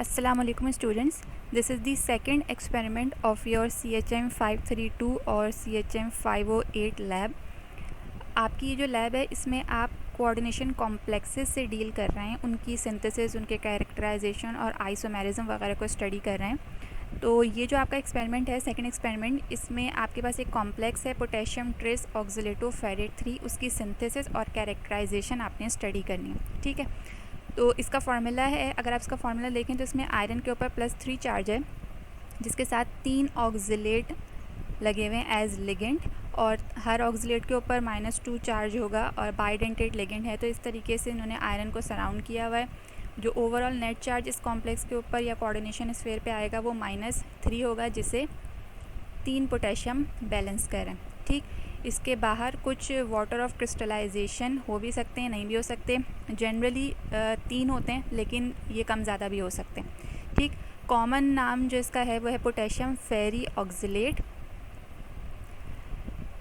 Assalamualaikum students, this is the second experiment of your CHM 532 और CHM 508 lab. आपकी ये जो लैब है इसमें आप कोऑर्डिनेशन कॉम्प्लेक्सेस से डील कर रहे हैं, उनकी सिंथेसिस, उनके कैरेक्टराइजेशन और आइसोमेरिज्म वगैरह को स्टडी कर रहे हैं। तो ये जो आपका एक्सपेरिमेंट है, सेकंड एक्सपेरिमेंट, इसमें आपके पास एक कॉम्प्लेक्स है पोटेशियम ट्रेस ऑक्सिलेटो फेरेट 3, उसकी सिंथेसिस और कैरेक्टराइजेशन आपने स्टडी करनी है। ठीक है, तो इसका फार्मूला है, अगर आप इसका फार्मूला देखें तो इसमें आयरन के ऊपर +3 चार्ज है, जिसके साथ 3 ऑक्सिलेट लगे हुए हैं एज लिगेंड, और हर ऑक्सिलेट के ऊपर -2 चार्ज होगा और बाइडेंटेड लिगेंड है। तो इस तरीके से इन्होंने आयरन को सराउंड किया हुआ है। जो ओवरऑल नेट चार्ज इस कॉम्प्लेक्स के ऊपर या कोऑर्डिनेशन स्फीयर पे आएगा वो -3 होगा, जिसे 3 पोटेशियम बैलेंस करें। ठीक, इसके बाहर कुछ वाटर ऑफ क्रिस्टलाइजेशन हो भी सकते हैं, नहीं भी हो सकते। जनरली 3 होते हैं, लेकिन ये कम ज़्यादा भी हो सकते हैं। ठीक, कॉमन नाम जो इसका है वो है पोटेशियम फेरी ऑक्सिलेट।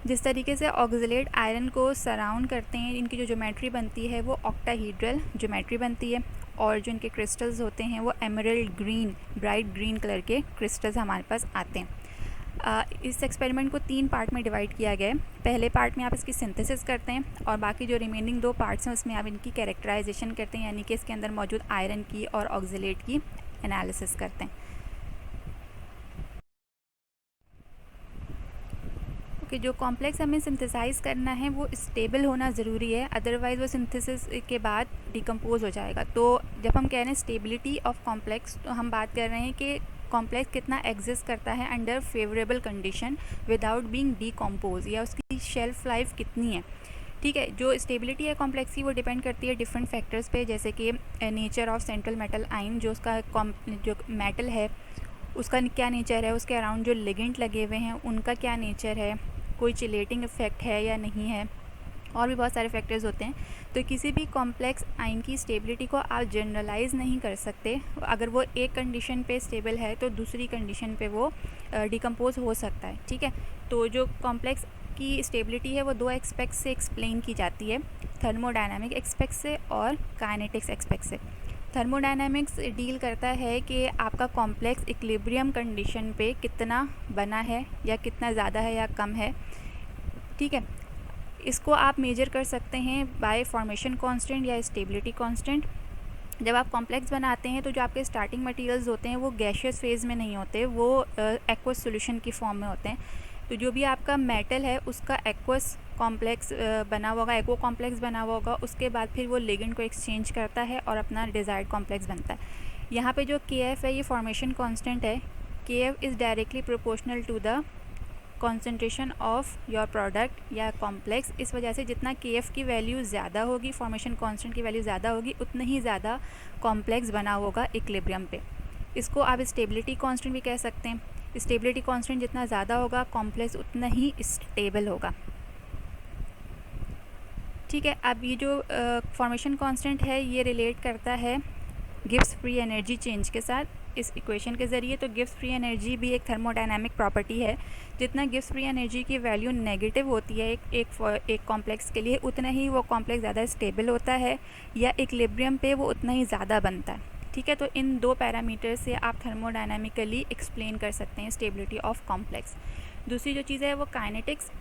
जिस तरीके से ऑक्सिलेट आयरन को सराउंड करते हैं, इनकी जो ज्योमेट्री बनती है वो ऑक्टाहीड्रल ज्योमेट्री बनती है, और जो इनके क्रिस्टल्स होते हैं वो emerald green, bright green colour के क्रिस्टल्स हमारे पास आते हैं। इस एक्सपेरिमेंट को 3 पार्ट में डिवाइड किया गया है। पहले पार्ट में आप इसकी सिंथेसिस करते हैं और बाकी जो रिमेनिंग 2 पार्ट्स हैं उसमें आप इनकी कैरेक्टराइजेशन करते हैं, यानी कि इसके अंदर मौजूद आयरन की और ऑक्सिलेट की एनालिसिस करते हैं। कि जो कॉम्प्लेक्स हमें सिंथेसाइज करना है वो स्टेबल होना ज़रूरी है, अदरवाइज़ वो सिंथेसिस के बाद डिकम्पोज हो जाएगा। तो जब हम कह रहे हैं स्टेबिलिटी ऑफ कॉम्प्लेक्स, तो हम बात कर रहे हैं कि कॉम्प्लेक्स कितना एग्जिस्ट करता है under favourable condition without being decompose, या उसकी शेल्फ लाइफ कितनी है। ठीक है, जो स्टेबिलिटी है कॉम्प्लेक्स की वो डिपेंड करती है डिफरेंट फैक्टर्स पे, जैसे कि nature of central metal ion, जो उसका जो मेटल है उसका क्या नेचर है, उसके अराउंड जो लिगेंड लगे हुए हैं उनका क्या नेचर है, कोई चिलेटिंग इफेक्ट है या नहीं है, और भी बहुत सारे फैक्टर्स होते हैं। तो किसी भी कॉम्प्लेक्स आयन की स्टेबिलिटी को आप जनरलाइज नहीं कर सकते। अगर वो एक कंडीशन पे स्टेबल है तो दूसरी कंडीशन पे वो डिकम्पोज हो सकता है। ठीक है, तो जो कॉम्प्लेक्स की स्टेबिलिटी है वो 2 एस्पेक्ट से एक्सप्लेन की जाती है, थर्मोडायनामिक एस्पेक्ट से और काइनेटिक्स एस्पेक्ट से। थर्मोडायनामिक्स डील करता है कि आपका कॉम्प्लेक्स इक्विलिब्रियम कंडीशन पे कितना बना है, या कितना ज़्यादा है या कम है। ठीक है, इसको आप मेजर कर सकते हैं बाय फॉर्मेशन कांस्टेंट या स्टेबिलिटी कांस्टेंट। जब आप कॉम्प्लेक्स बनाते हैं तो जो आपके स्टार्टिंग मटेरियल्स होते हैं वो गैशियस फेज़ में नहीं होते, वो एक्वस सॉल्यूशन की फॉर्म में होते हैं। तो जो भी आपका मेटल है उसका एक्वस कॉम्प्लेक्स बना हुआ होगा, एक्वा कॉम्प्लेक्स बना हुआ होगा, उसके बाद फिर वो लिगेंड को एक्सचेंज करता है और अपना डिज़ायर्ड कॉम्प्लेक्स बनता है। यहाँ पे जो KF है ये फॉर्मेशन कांस्टेंट है। KF is directly proportional to the concentration of your product या कॉम्प्लेक्स। इस वजह से जितना KF की वैल्यू ज़्यादा होगी, फॉर्मेशन कांस्टेंट की वैल्यू ज़्यादा होगी, उतना ही ज़्यादा कॉम्प्लेक्स बना होगा इक्विलिब्रियम पे। इसको आप स्टेबिलिटी कांस्टेंट भी कह सकते हैं। स्टेबिलिटी कांस्टेंट जितना ज़्यादा होगा कॉम्प्लेक्स उतना ही स्टेबल होगा। ठीक है, अब ये जो फॉर्मेशन कांस्टेंट है ये रिलेट करता है गिब्स फ्री एनर्जी चेंज के साथ इस इक्वेशन के ज़रिए। तो गिब्स फ्री एनर्जी भी एक थर्मोडायनामिक प्रॉपर्टी है। जितना गिब्स फ्री एनर्जी की वैल्यू नेगेटिव होती है एक कॉम्प्लेक्स के लिए, उतना ही वो कॉम्प्लेक्स ज़्यादा स्टेबल होता है, या इक्विलिब्रियम पे वो उतना ही ज़्यादा बनता है। ठीक है, तो इन 2 पैरामीटर से आप थर्मोडायनामिकली एक्सप्लेन कर सकते हैं स्टेबिलिटी ऑफ कॉम्प्लेक्स। दूसरी जो चीज़ है वो काइनेटिक्स।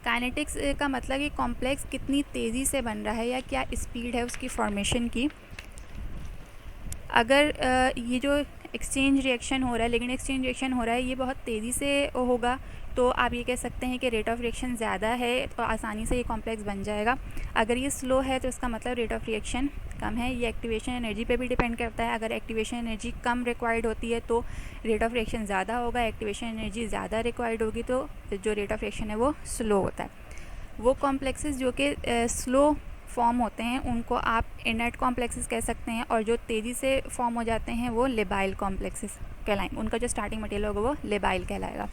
काइनेटिक्स का मतलब कि कॉम्प्लेक्स कितनी तेज़ी से बन रहा है या क्या स्पीड है उसकी फॉर्मेशन की। अगर ये जो एक्सचेंज रिएक्शन हो रहा है, लिगेंड एक्सचेंज रिएक्शन हो रहा है, ये बहुत तेज़ी से होगा, तो आप ये कह सकते हैं कि रेट ऑफ रिएक्शन ज़्यादा है, तो आसानी से ये कॉम्प्लेक्स बन जाएगा। अगर ये स्लो है तो इसका मतलब रेट ऑफ रिएक्शन कम है। ये एक्टिवेशन एनर्जी पे भी डिपेंड करता है। अगर एक्टिवेशन एनर्जी कम रिक्वायर्ड होती है तो रेट ऑफ रिएक्शन ज़्यादा होगा, एक्टिवेशन एनर्जी ज़्यादा रिक्वायर्ड होगी तो जो रेट ऑफ रिएक्शन है वो स्लो होता है। वो कॉम्प्लेक्सेस जो कि स्लो फॉर्म होते हैं उनको आप इनर्ट कॉम्प्लेक्सेस कह सकते हैं, और जो तेज़ी से फॉर्म हो जाते हैं वो लेबाइल कॉम्प्लेक्सेस कहलाएंगे। उनका जो स्टार्टिंग मटेरियल होगा वो लेबाइल कहलाएगा।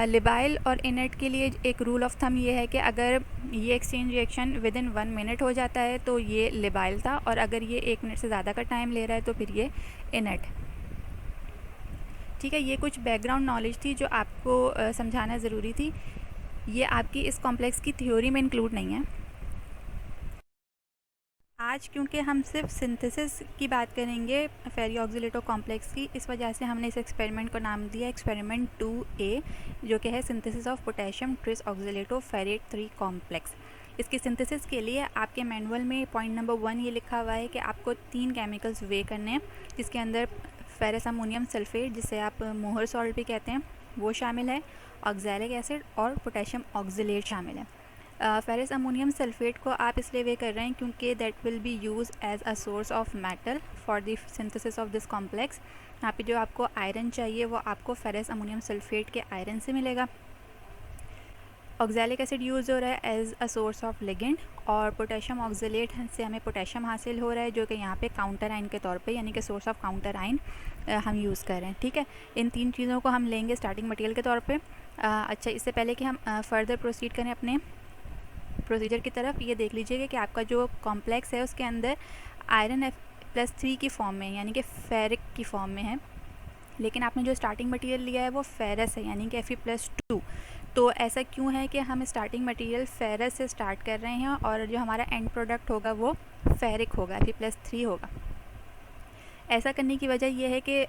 लेबाइल और इनर्ट के लिए एक रूल ऑफ थंब ये है कि अगर ये एक्सचेंज रिएक्शन विदिन 1 मिनट हो जाता है तो ये लेबाइल था, और अगर ये 1 मिनट से ज़्यादा का टाइम ले रहा है तो फिर ये इनर्ट। ठीक है, ये कुछ बैकग्राउंड नॉलेज थी जो आपको समझाना ज़रूरी थी। ये आपकी इस कॉम्प्लेक्स की थ्योरी में इंक्लूड नहीं है। आज क्योंकि हम सिर्फ सिंथेसिस की बात करेंगे फेरी ऑक्सीलेटो कॉम्प्लेक्स की, इस वजह से हमने इस एक्सपेरिमेंट को नाम दिया एक्सपेरिमेंट 2A, जो कि है synthesis of potassium tris oxalato ferrate 3 complex. इसकी सिंथेसिस के लिए आपके मैनुअल में पॉइंट नंबर 1 ये लिखा हुआ है कि आपको 3 केमिकल्स वे करने हैं, जिसके अंदर फेरस अमोनियम सल्फेट, जिसे आप मोहर सॉल्ट भी कहते हैं, वो शामिल है, ऑक्सैलिक एसिड और पोटेशियम ऑक्सीलेट शामिल है। फेरस अमोनियम सल्फेट को आप इसलिए वे कर रहे हैं क्योंकि that will be use as a source of metal for the synthesis of this complex. यहाँ पे जो आपको आयरन चाहिए वो आपको फेरस अमोनियम सल्फेट के आयरन से मिलेगा। ऑक्सैलिक एसिड यूज़ हो रहा है as a source of ligand, और पोटेशियम ऑक्सीलेट से हमें पोटेशियम हासिल हो रहा है, जो कि यहाँ पे काउंटर आयन के तौर पे, यानी कि सोर्स ऑफ काउंटर आयन हम यूज़ कर रहे हैं। ठीक है, इन 3 चीज़ों को हम लेंगे स्टार्टिंग मटेरियल के तौर पे। अच्छा, इससे पहले कि हम फर्दर प्रोसीड करें अपने प्रोसीजर की तरफ, ये देख लीजिएगा कि आपका जो कॉम्प्लेक्स है उसके अंदर आयरन F+3 की फॉर्म में, यानी कि फेरिक की फॉर्म में है, लेकिन आपने जो स्टार्टिंग मटेरियल लिया है वो फेरस है, यानी कि Fe+2। तो ऐसा क्यों है कि हम स्टार्टिंग मटेरियल फेरस से स्टार्ट कर रहे हैं और जो हमारा एंड प्रोडक्ट होगा वो फेरिक होगा, Fe+3 होगा। ऐसा करने की वजह यह है कि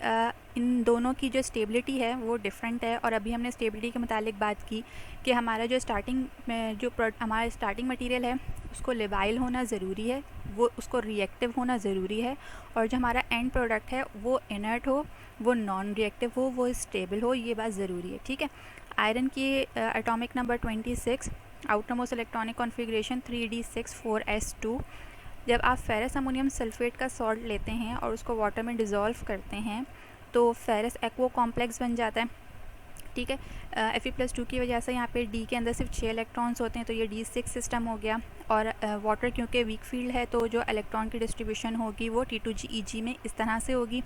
इन दोनों की जो स्टेबिलिटी है वो डिफरेंट है, और अभी हमने स्टेबिलिटी के मुतालिक बात की कि हमारा जो स्टार्टिंग में जो हमारा स्टार्टिंग मटेरियल है उसको लेबाइल होना ज़रूरी है, वो उसको रिएक्टिव होना ज़रूरी है, और जो हमारा एंड प्रोडक्ट है वो इनर्ट हो, वो नॉन रिएक्टिव हो, वो स्टेबल हो, ये बात ज़रूरी है। ठीक है, आयरन की atomic number 26, outermost electronic configuration 3d64s2। जब आप फेरस अमोनियम सल्फेट का सॉल्ट लेते हैं और उसको वाटर में डिज़ोल्व करते हैं तो फेरस एक्वो कॉम्प्लेक्स बन जाता है। ठीक है, Fe+2 की वजह से यहाँ पे D के अंदर सिर्फ 6 इलेक्ट्रॉन्स होते हैं, तो ये D6 सिस्टम हो गया, और वाटर क्योंकि वीक फील्ड है तो जो इलेक्ट्रॉन की डिस्ट्रीब्यूशन होगी वो T2GeG में इस तरह से होगी।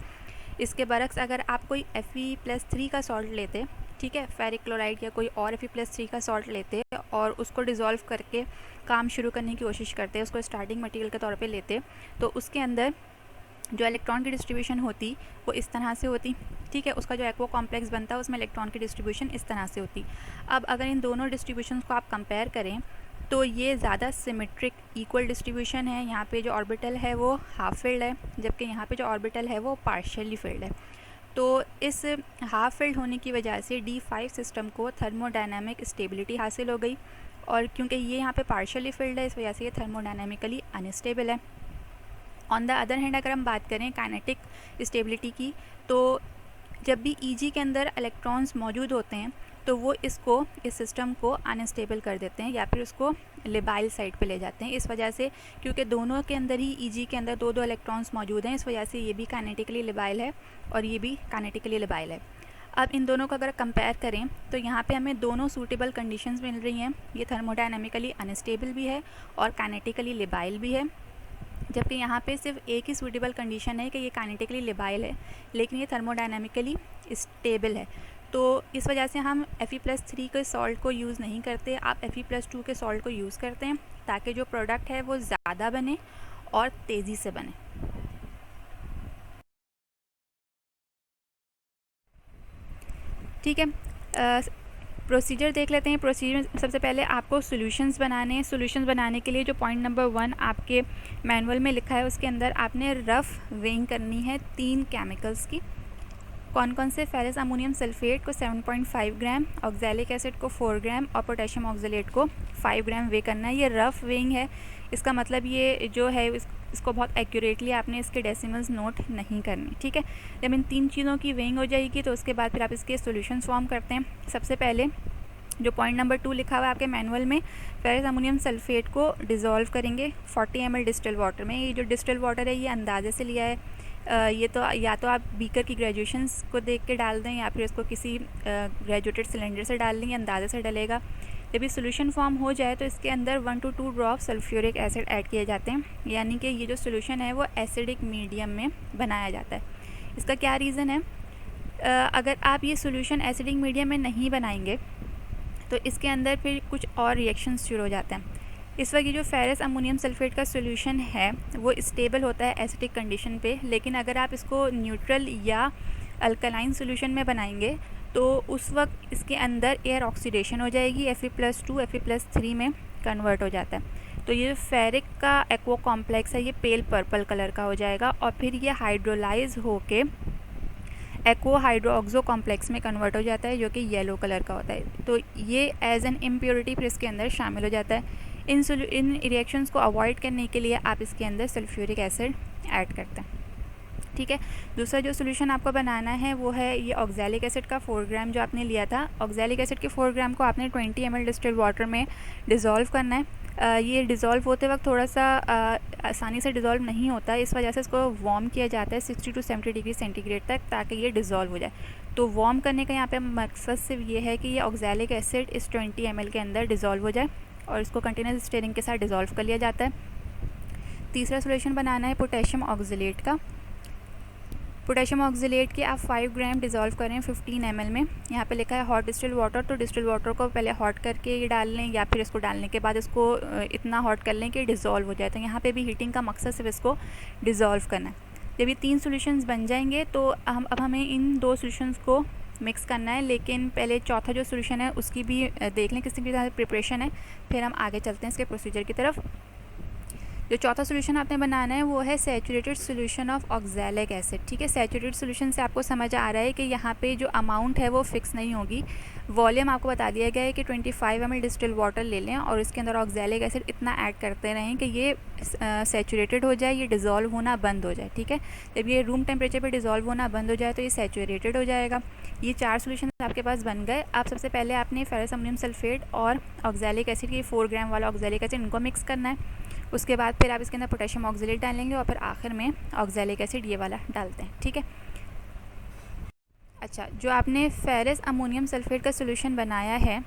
इसके बरक्स अगर आप कोई Fe+3 का सॉल्ट लेते, ठीक है, फेरिक क्लोराइड या कोई और Fe+3 का सॉल्ट लेते और उसको डिज़ोल्व करके काम शुरू करने की कोशिश करते, उसको स्टार्टिंग मटेरियल के तौर पे लेते, तो उसके अंदर जो इलेक्ट्रॉन की डिस्ट्रीब्यूशन होती वो इस तरह से होती। ठीक है, उसका जो एक्वा कॉम्प्लेक्स बनता है उसमें इलेक्ट्रॉन की डिस्ट्रीब्यूशन इस तरह से होती। अब अगर इन दोनों डिस्ट्रीब्यूशन को आप कंपेयर करें तो ये ज़्यादा सिमेट्रिक इक्वल डिस्ट्रीब्यूशन है। यहाँ पे जो ऑर्बिटल है वो हाफ फिल्ड है, जबकि यहाँ पे जो ऑर्बिटल है वो पार्शियली फिल्ड है। तो इस हाफ फिल्ड होने की वजह से D5 सिस्टम को थर्मोडायनामिक स्टेबिलिटी हासिल हो गई, और क्योंकि ये यहाँ पे पार्शियली फिल्ड है इस वजह से ये थर्मोडायनामिकली अनस्टेबल है। ऑन द अदर हैंड अगर हम बात करें काइनेटिक स्टेबिलिटी की, तो जब भी Eg के अंदर इलेक्ट्रॉन्स मौजूद होते हैं तो वो इसको, इस सिस्टम को अनस्टेबल कर देते हैं या फिर उसको लेबाइल साइड पे ले जाते हैं। इस वजह से क्योंकि दोनों के अंदर ही Eg के अंदर दो इलेक्ट्रॉन्स मौजूद हैं, इस वजह से ये भी काइनेटिकली लेबाइल है और ये भी काइनेटिकली लेबाइल है। अब इन दोनों को अगर कंपेयर करें तो यहाँ पे हमें दोनों सूटेबल कंडीशंस मिल रही हैं। ये थर्मोडायनामिकली अनस्टेबल भी है और काइनेटिकली लेबाइल भी है, जबकि यहाँ पे सिर्फ एक ही सूटेबल कंडीशन है कि ये काइनेटिकली लेबाइल है, लेकिन ये थर्मोडायनामिकली स्टेबल है। तो इस वजह से हम Fe+3 के सॉल्ट को यूज़ नहीं करते, आप Fe+2 के सॉल्ट को यूज़ करते हैं ताकि जो प्रोडक्ट है वो ज़्यादा बने और तेज़ी से बने। ठीक है, प्रोसीजर देख लेते हैं। प्रोसीजर सबसे पहले आपको सॉल्यूशंस बनाने हैं। सॉल्यूशंस बनाने के लिए जो पॉइंट नंबर 1 आपके मैनुअल में लिखा है उसके अंदर आपने रफ़ वेइंग करनी है 3 केमिकल्स की। कौन कौन से? फेरस अमोनियम सल्फेट को 7.5 ग्राम, ऑक्सैलिक एसिड को 4 ग्राम और पोटेशियम ऑक्सलेट को 5 ग्राम वे करना है। ये रफ़ वेइंग है, इसका मतलब ये जो है इसको बहुत एक्यूरेटली आपने इसके डेसिमल्स नोट नहीं करने। ठीक है, जब इन 3 चीज़ों की वेइंग हो जाएगी तो उसके बाद फिर आप इसके सॉल्यूशंस फॉर्म करते हैं। सबसे पहले जो पॉइंट नंबर 2 लिखा हुआ है आपके मैनुअल में, फेरस अमोनियम सल्फेट को डिज़ोल्व करेंगे 40 ml डिस्टिल वाटर में। ये जो डिस्टिल वाटर है ये अंदाजे से लिया है, ये तो या तो आप बीकर की ग्रेजुएशंस को देख के डाल दें या फिर इसको किसी ग्रेजुएटेड सिलेंडर से डाल लें, अंदाजे से डलेगा। जब ये सोल्यूशन फॉर्म हो जाए तो इसके अंदर 1 to 2 drop sulphuric acid add किए जाते हैं, यानी कि ये जो सोल्यूशन है वो एसिडिक मीडियम में बनाया जाता है। इसका क्या रीज़न है? अगर आप ये सोल्यूशन एसिडिक मीडियम में नहीं बनाएंगे तो इसके अंदर फिर कुछ और रिएक्शंस शुरू हो जाते हैं। इस वक्त ये जो फेरस अमोनियम सल्फेट का सोल्यूशन है वो स्टेबल होता है एसिडिक कंडीशन पे, लेकिन अगर आप इसको न्यूट्रल या अल्कलाइन सोल्यूशन में बनाएंगे तो उस वक्त इसके अंदर एयर ऑक्सीडेशन हो जाएगी, Fe+2 Fe+3 में कन्वर्ट हो जाता है। तो ये फेरिक का एक्वा कॉम्प्लेक्स है, ये पेल पर्पल कलर का हो जाएगा और फिर ये हाइड्रोलाइज होके एक्वा हाइड्रोक्सो कॉम्प्लेक्स में कन्वर्ट हो जाता है जो कि येलो कलर का होता है। तो ये एज एन इम्प्योरिटी फिर इसके अंदर शामिल हो जाता है। इन रिएक्शंस को अवॉइड करने के लिए आप इसके अंदर सल्फ्यूरिक एसिड ऐड करते हैं। ठीक है, दूसरा जो सोल्यूशन आपको बनाना है वो है ये ऑक्सैलिक एसिड का 4 ग्राम जो आपने लिया था। ऑक्सैलिक एसिड के 4 ग्राम को आपने 20 ml डिस्टिल्ड वाटर में डिज़ोल्व करना है। ये डिज़ोल्व होते वक्त थोड़ा सा आसानी से डिज़ोल्व नहीं होता है, इस वजह से इसको वार्म किया जाता है 60 to 70 डिग्री सेंटीग्रेड तक, ताकि ये डिज़ोल्व हो जाए। तो वार्म करने का यहाँ पे मकसद सिर्फ ये है कि ये ऑक्सैलिक एसिड इस 20 ml के अंदर डिज़ोल्व हो जाए और इसको कंटिन्यूस स्टीयरिंग के साथ डिज़ोल्व कर लिया जाता है। तीसरा सोल्यूशन बनाना है पोटेशियम ऑक्सलेट का। पोटेशियम ऑक्सलेट के आप 5 ग्राम डिज़ोल्व करें 15 ml में। यहाँ पे लिखा है हॉट डिस्टिल्ड वाटर, तो डिस्टिल्ड वाटर को पहले हॉट करके ये डाल लें या फिर इसको डालने के बाद इसको इतना हॉट कर लें कि डिज़ोल्व हो जाए। तो यहाँ पे भी हीटिंग का मकसद सिर्फ इसको डिज़ोल्व करना है। जब ये 3 सॉल्यूशंस बन जाएंगे तो अब हमें इन 2 सॉल्यूशंस को मिक्स करना है, लेकिन पहले चौथा जो सोल्यूशन है उसकी भी देख लें किस तरह प्रिपरेशन है, फिर हम आगे चलते हैं इसके प्रोसीजर की तरफ। जो चौथा सोल्यूशन आपने बनाना है वो है saturated solution of oxalic acid. ठीक है, सैचुरेटेड सोल्यूशन से आपको समझ आ रहा है कि यहाँ पे जो अमाउंट है वो फिक्स नहीं होगी। वॉल्यूम आपको बता दिया गया है कि 25 ml डिस्टिल्ड वाटर ले लें और इसके अंदर ऑक्सैलिक एसिड इतना ऐड करते रहें कि ये सैचुरेटेड हो जाए, ये डिज़ोल्व होना बंद हो जाए। ठीक है, जब ये रूम टेम्परेचर पर डिज़ोल्व होना बंद हो जाए तो ये सैचुरेटेड हो जाएगा। ये 4 सोल्यूशन आपके पास बन गए। आप सबसे पहले आपने फेरस अमोनियम सल्फेट और ऑक्सैलिक एसिड की 4 ग्राम वाला ऑक्सैलिक एसिड इनको मिक्स करना है। उसके बाद फिर आप इसके अंदर पोटेशियम ऑक्सलेट डालेंगे और फिर आखिर में ऑक्सैलिक एसिड ये वाला डालते हैं। ठीक है, अच्छा, जो आपने फेरस अमोनियम सल्फेट का सोल्यूशन बनाया है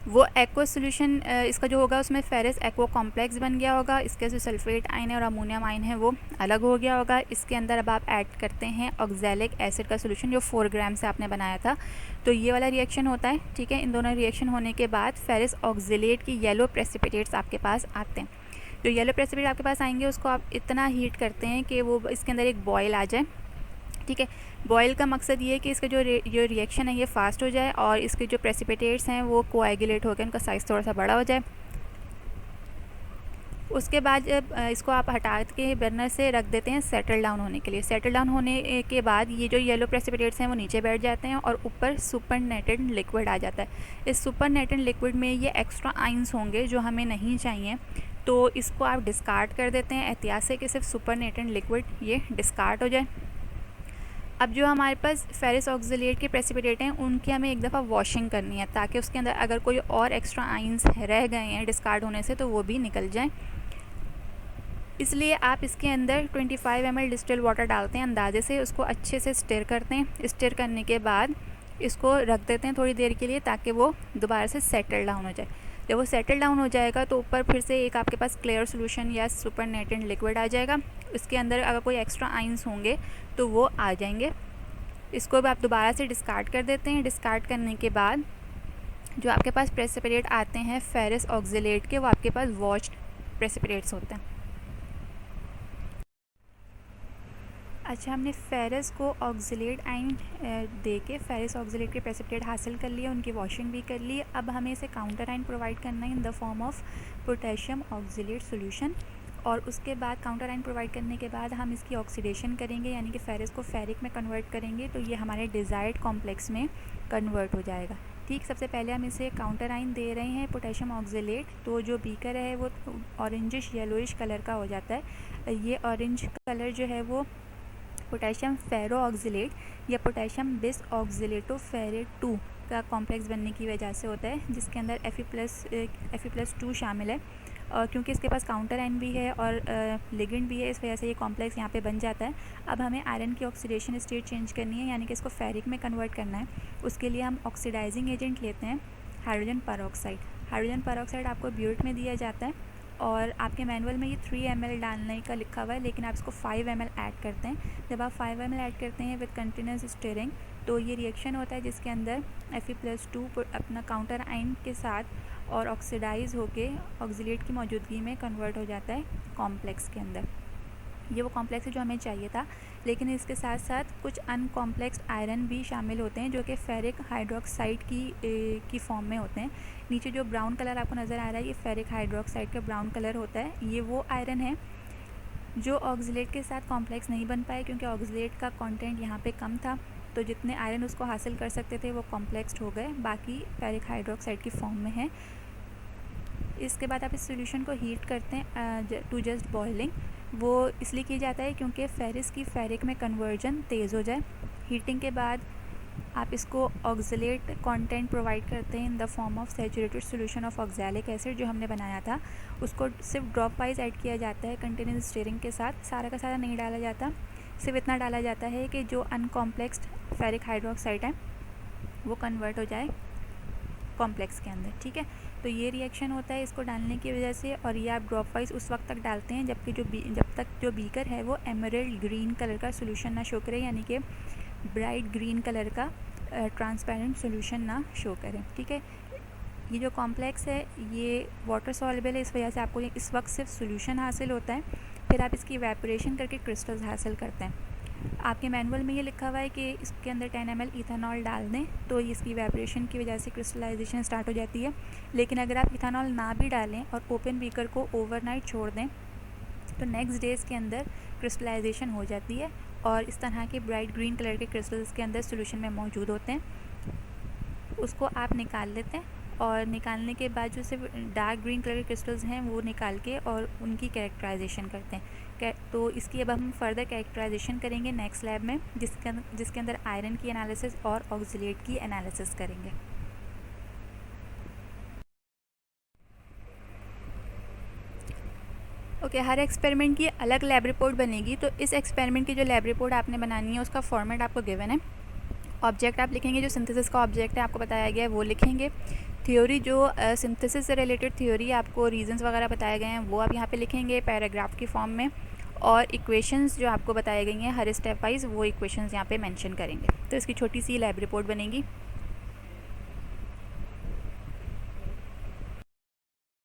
वो एक्वा सोल्यूशन इसका जो होगा उसमें फेरस एक्वा कॉम्प्लेक्स बन गया होगा। इसके जो सल्फेट आयन है और अमोनियम आयन है वो अलग हो गया होगा। इसके अंदर अब आप ऐड करते हैं ऑक्सैलिक एसिड का सोल्यूशन जो 4 ग्राम से आपने बनाया था। तो ये वाला रिएक्शन होता है। ठीक है, इन दोनों रिएक्शन होने के बाद फेरस ऑक्सलेट की येलो प्रेसिपिटेट्स आपके पास आते हैं। जो येलो प्रेसिपिटेट आपके पास आएंगे उसको आप इतना हीट करते हैं कि वो इसके अंदर एक बॉयल आ जाए। ठीक है, बॉयल का मकसद ये है कि इसका जो रिएक्शन है ये फास्ट हो जाए और इसके जो प्रेसिपिटेट्स हैं वो कोएगुलेट होकर उनका साइज़ थोड़ा सा बड़ा हो जाए। उसके बाद जब इसको आप हटा के बर्नर से रख देते हैं सेटल डाउन होने के लिए। सेटल डाउन होने के बाद ये जो येलो प्रेसिपिटेट्स हैं वो नीचे बैठ जाते हैं और ऊपर सुपरनेटेड लिक्विड आ जाता है। इस सुपरनेटेड लिक्विड में ये एक्स्ट्रा आइंस होंगे जो हमें नहीं चाहिए, तो इसको आप डिस्कार्ड कर देते हैं एहतियात से कि सिर्फ सुपरनेटेड लिक्विड ये डिस्कार्ड हो जाए। अब जो हमारे पास फेरस ऑक्सलेट के प्रेसिपिटेट हैं उनकी हमें एक दफ़ा वॉशिंग करनी है, ताकि उसके अंदर अगर कोई और एक्स्ट्रा आइंस रह गए हैं डिस्कार्ड होने से तो वो भी निकल जाएं। इसलिए आप इसके अंदर 25 ml डिस्टिल्ड वाटर डालते हैं अंदाजे से, उसको अच्छे से स्टिर करते हैं। स्टिर करने के बाद इसको रख देते हैं थोड़ी देर के लिए ताकि वो दोबारा से सेटल डाउन हो जाए। जब वो सेटल डाउन हो जाएगा तो ऊपर फिर से एक आपके पास क्लियर सोल्यूशन या सुपरनेटेड लिक्विड आ जाएगा। इसके अंदर अगर कोई एक्स्ट्रा आइंस होंगे तो वो आ जाएंगे। इसको भी आप दोबारा से डिस्कार्ड कर देते हैं। डिस्कार्ड करने के बाद जो आपके पास प्रेसिपिटेट आते हैं फेरस ऑक्सलेट के, वो आपके पास वॉश्ड प्रेसिपिटेट्स होते हैं। अच्छा, हमने फेरस को ऑक्सलेट आयन दे के फेरस ऑक्सलेट के प्रेसिपिटेट हासिल कर लिए, उनकी वॉशिंग भी कर ली। अब हमें इसे काउंटर आयन प्रोवाइड करना है in the form of potassium oxalate solution. और उसके बाद काउंटर आयन प्रोवाइड करने के बाद हम इसकी ऑक्सीडेशन करेंगे, यानी कि फेरस को फेरिक में कन्वर्ट करेंगे, तो ये हमारे डिज़ायर्ड कॉम्प्लेक्स में कन्वर्ट हो जाएगा। ठीक, सबसे पहले हम इसे काउंटर आयन दे रहे हैं पोटेशियम ऑक्सलेट, तो जो बीकर है वो ऑरेंजिश येलोइश कलर का हो जाता है। ये ऑरेंज कलर जो है वो पोटेशियम फेरो ऑक्सलेट या पोटेशियम बिस ऑक्सलेटो फेरेट 2 का कॉम्प्लेक्स बनने की वजह से होता है, जिसके अंदर Fe+2 शामिल है। और क्योंकि इसके पास काउंटर आयन भी है और लिगेंड भी है, इस वजह से ये कॉम्प्लेक्स यहाँ पे बन जाता है। अब हमें आयरन की ऑक्सीडेशन स्टेट चेंज करनी है, यानी कि इसको फेरिक में कन्वर्ट करना है। उसके लिए हम ऑक्सीडाइजिंग एजेंट लेते हैं हाइड्रोजन परऑक्साइड। हाइड्रोजन परऑक्साइड आपको ब्यूट में दिया जाता है और आपके मैनुअल में ये 3 ml डालने का लिखा हुआ है, लेकिन आप इसको 5 ml ऐड करते हैं। जब आप 5 ml ऐड करते हैं विद कंटिन्यूस स्टीयरिंग तो ये रिएक्शन होता है जिसके अंदर Fe+2 अपना काउंटर आयन के साथ और ऑक्सीडाइज होके ऑक्सलेट की मौजूदगी में कन्वर्ट हो जाता है कॉम्प्लेक्स के अंदर। ये वो कॉम्प्लेक्स है जो हमें चाहिए था, लेकिन इसके साथ साथ कुछ अनकॉम्प्लेक्स आयरन भी शामिल होते हैं जो कि फेरिक हाइड्रोक्साइड की फॉर्म में होते हैं। नीचे जो ब्राउन कलर आपको नज़र आ रहा है ये फेरिक हाइड्रोक्साइड का ब्राउन कलर होता है। ये वो आयरन है जो ऑक्सलेट के साथ कॉम्प्लेक्स नहीं बन पाए क्योंकि ऑक्सलेट का कंटेंट यहाँ पे कम था, तो जितने आयरन उसको हासिल कर सकते थे वो कॉम्प्लेक्स्ड हो गए, बाकी फेरिक हाइड्रोक्साइड की फॉर्म में है। इसके बाद आप इस सॉल्यूशन को हीट करते हैं टू जस्ट बॉइलिंग। वो इसलिए किया जाता है क्योंकि फेरिस की फेरिक में कन्वर्जन तेज़ हो जाए। हीटिंग के बाद आप इसको ऑक्सलेट कंटेंट प्रोवाइड करते हैं in the form of saturated solution of oxalic acid जो हमने बनाया था। उसको सिर्फ ड्रॉप वाइज ऐड किया जाता है कंटिन्यूस स्टीयरिंग के साथ, सारा का सारा नहीं डाला जाता। सिर्फ इतना डाला जाता है कि जो अनकॉम्प्लेक्स्ड फेरिक हाइड्रोक्साइड है वो कन्वर्ट हो जाए कॉम्प्लेक्स के अंदर, ठीक है। तो ये रिएक्शन होता है इसको डालने की वजह से, और ये आप ड्रॉप वाइज उस वक्त तक डालते हैं जबकि जब तक जो बीकर है वो एमरल्ड ग्रीन कलर का सोल्यूशन ना शो करे, यानी कि ब्राइट ग्रीन कलर का ट्रांसपेरेंट सोल्यूशन ना शो करें, ठीक है। ये जो कॉम्प्लेक्स है ये वाटर सॉल्युबल है, इस वजह से आपको इस वक्त सिर्फ सोल्यूशन हासिल होता है, फिर आप इसकी इवेपोरेशन करके क्रिस्टल्स हासिल करते हैं। आपके मैनुअल में ये लिखा हुआ है कि इसके अंदर 10 ml इथेनॉल डाल दें तो इसकी इवेपोरेशन की वजह से क्रिस्टलाइजेशन स्टार्ट हो जाती है। लेकिन अगर आप इथेनॉल ना भी डालें और ओपन बीकर को ओवरनाइट छोड़ दें तो नेक्स्ट डेज़ के अंदर क्रिस्टलाइजेशन हो जाती है और इस तरह के ब्राइट ग्रीन कलर के क्रिस्टल्स के अंदर सोल्यूशन में मौजूद होते हैं। उसको आप निकाल लेते हैं और निकालने के बाद जो सिर्फ डार्क ग्रीन कलर के क्रिस्टल्स हैं वो निकाल के और उनकी कैरेक्टराइजेशन करते हैं। तो इसकी अब हम फर्दर कैरेक्टराइजेशन करेंगे नेक्स्ट लैब में, जिसके अंदर आयरन की एनालिसिस और ऑक्सलेट की एनालिसिस करेंगे। ओके, हर एक्सपेरिमेंट की अलग लैब रिपोर्ट बनेगी, तो इस एक्सपेरिमेंट की जो लैब रिपोर्ट आपने बनानी है उसका फॉर्मेट आपको गिवन है। ऑब्जेक्ट आप लिखेंगे, जो सिंथेसिस का ऑब्जेक्ट है आपको बताया गया है वो लिखेंगे। थ्योरी जो सिंथेसिस से रिलेटेड थ्योरी आपको रीजंस वगैरह बताए गए हैं वो आप यहाँ पे लिखेंगे पैराग्राफ की फॉर्म में, और इक्वेशंस जो आपको बताई गई हैं हर स्टेप वाइज वो इक्वेशंस यहाँ पे मेंशन करेंगे। तो इसकी छोटी सी लैब रिपोर्ट बनेगी।